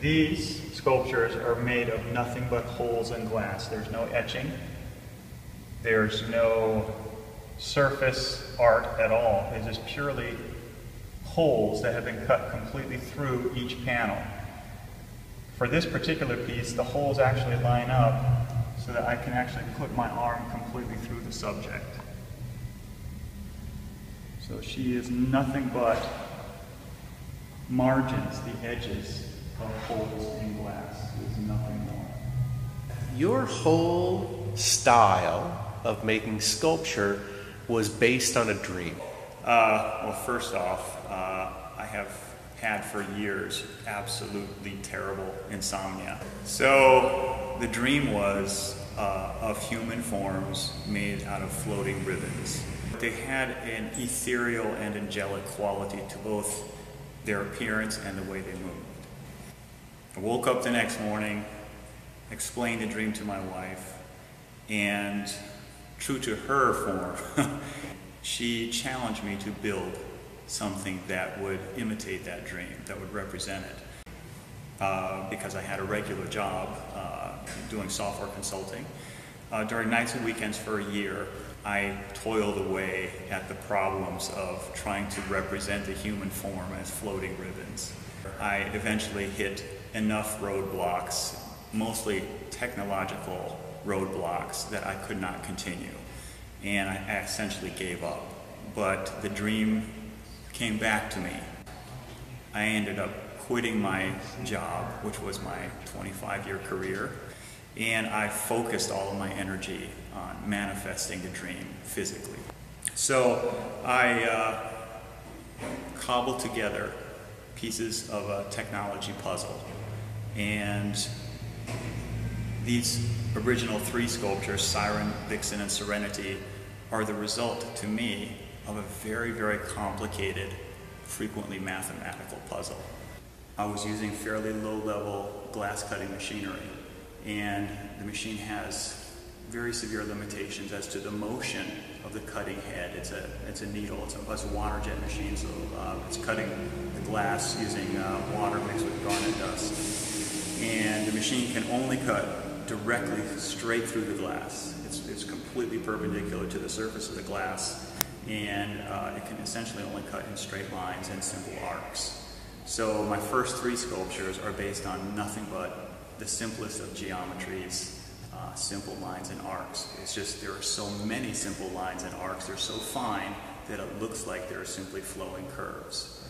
These sculptures are made of nothing but holes in glass. There's no etching. There's no surface art at all. It's just purely holes that have been cut completely through each panel. For this particular piece, the holes actually line up so that I can actually put my arm completely through the subject. So she is nothing but margins, the edges of holes in glass. There's nothing more. Your whole style of making sculpture was based on a dream. Well, first off, I have had for years absolutely terrible insomnia. So the dream was of human forms made out of floating ribbons. They had an ethereal and angelic quality to both their appearance and the way they moved. I woke up the next morning, explained the dream to my wife, and true to her form, she challenged me to build something that would imitate that dream, that would represent it. Because I had a regular job doing software consulting. During nights and weekends for a year, I toiled away at the problems of trying to represent the human form as floating ribbons. I eventually hit enough roadblocks, mostly technological roadblocks, that I could not continue. And I essentially gave up. But the dream came back to me. I ended up quitting my job, which was my 25-year career, and I focused all of my energy on manifesting the dream physically. So I cobbled together pieces of a technology puzzle, and these original 3 sculptures, Siren, Vixen, and Serenity, are the result, to me, of a very, very complicated, frequently mathematical puzzle. I was using fairly low-level glass cutting machinery, and the machine has very severe limitations as to the motion of the cutting head. It's a needle, it's a water jet machine, so it's cutting the glass using water mixed with garnet dust. And the machine can only cut directly straight through the glass. It's completely perpendicular to the surface of the glass, and it can essentially only cut in straight lines and simple arcs. So my first 3 sculptures are based on nothing but the simplest of geometries, simple lines and arcs. It's just there are so many simple lines and arcs, they're so fine that it looks like they're simply flowing curves.